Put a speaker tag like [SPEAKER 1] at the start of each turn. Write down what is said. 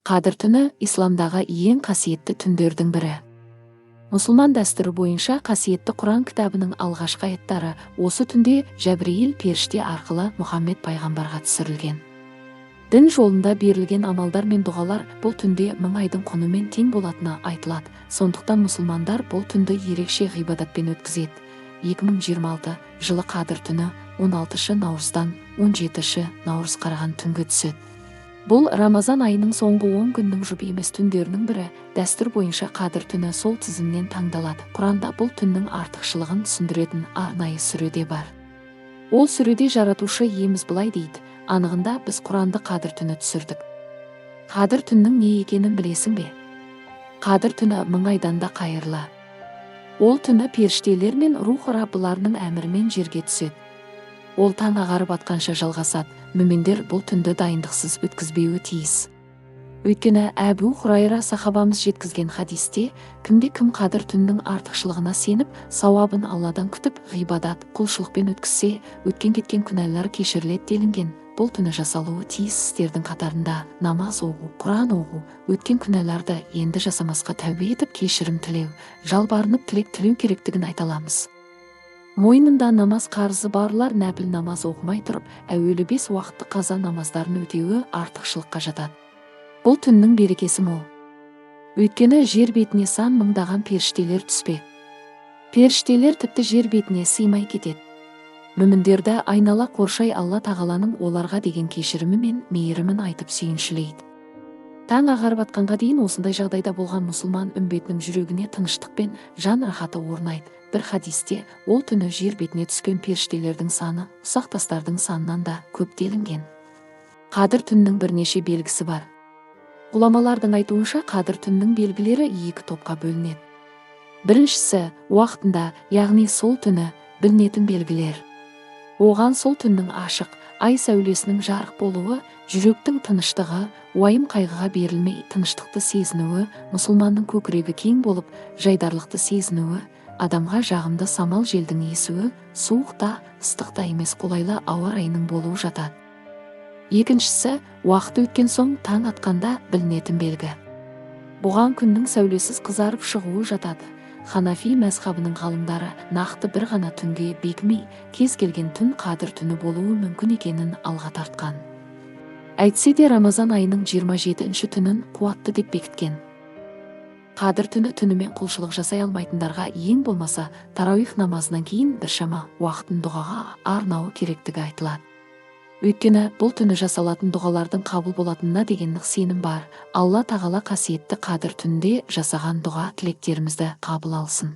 [SPEAKER 1] Қадір түні исламдағы ең қасиетті түндердің бірі. Мұсылман дәстүрі бойынша қасиетті Құран кітабының алғашқы аяттары осы түнде Жәбірейіл періште арқылы Мұхаммед пайғамбарға түсірілген. Дін жолында берілген амалдар мен дұғалар бұл түнде 1000 айдың құнымен тең болатыны айтылады. Сондықтан мұсылмандар бұл түнді ерекше ғибадатпен өткізеді. 2026 жылы Қадір түні 16 наурыздан 17 наурыз қараған түнге түседі. Бұл Рамазан айының соңғы 10 күннің жұп емес түндерінің бірі. Дәстүр бойынша Қадір түні сол тізімнен таңдалады. Құранда бұл түннің артықшылығын түсіндіретін арнайы сүреде бар. Ол сүреде жаратушы иеміз былай дейді: анығында біз Құранды Қадір түні түсірдік. Қадір түннің не екенін білесің бе? Қадір түні 1000 айдан да қайырлы. Ол түні періштелер мен рух раббыларының әмірімен жерге түседі. Ол таң ағарып атқанша жалғасады. Мүміндер бұл түнді дайындықсыз өткізбеуі тиіс. Өйткені Әбу Хурайра сахабамыз жеткізген хадисте, кім Қадір түннің артықшылығына сеніп, сауабын Алладан күтіп, ғибадат, құлшылықпен өткізсе, өткен кеткен күнәлар кешіріледі делінген. Бұл түні жасалуы тиіс істердің қатарында намаз оқу, Құран оқу, өткен күнәларды енді жасамасқа тәубе етіп кешірім тілеу, жалбарынып тілек тілеу керектігін айталамыз. Мойнында намаз қарызы барлар нәпіл намаз оқымай тұрып, әуелі 5 уақытты қаза намаздарын өтеуі артықшылыққа жатады. Бұл түннің берекесі мол. Өйткені жер бетіне сан мыңдаған періштелер түспек. Періштелер тіпті жер бетіне сыймай кетеді. Мүміндерді айнала қоршай Алла тағаланың оларға деген кешірімі мен мейірімін айтып сүйіншілейді. Таң ағарып атқанға дейін осындай жағдайда болған мұсылман үмбетінің жүрегіне тыныштық пен жан рахаты орнайды. Бір хадисте ол түні жер бетіне түскен періштелердің саны ұсақ тастардың санынан да көп делінген. Қадір түннің бірнеше белгісі бар. Ғұламалардың айтуынша Қадір түннің белгілері 2 топқа бөлінеді. Біріншісі уақытында, яғни сол түні білінетін белгілер. Оған сол түннің ашық, ай сәулесінің жарық болуы, жүректің тыныштығы, уайым қайғыға берілмей тыныштықты сезінуі, мұсылманның көкірегі кең болып, жайдарлықты сезінуі, адамға жағымды самал желдің есуі, суықта, ыстықта емес қолайлы ауа райының болуы жатады. Екіншісі, уақыт өткен соң таң атқанда білінетін белгі. Бұған күннің сәулесіз қызарып шығуы жатады. Ханафи мәзхабының ғалымдары нақты бір ғана түнге бекімей, кез келген түн Қадір түні болуы мүмкін екенін алға тартқан. Әйтсе де Рамазан айының 27-ші түнін қуатты деп бекіткен. Қадір түні түнімен құлшылық жасай алмайтындарға ең болмаса тарауих намазынан кейін біршама уақытын дұғаға арнауы керектігі айтылады. Өйткені бұл түні жасалатын дұғалардың қабыл болатынына деген нық сенім бар. Алла тағала қасиетті Қадір түнінде жасаған дұға тілектерімізді қабыл алсын.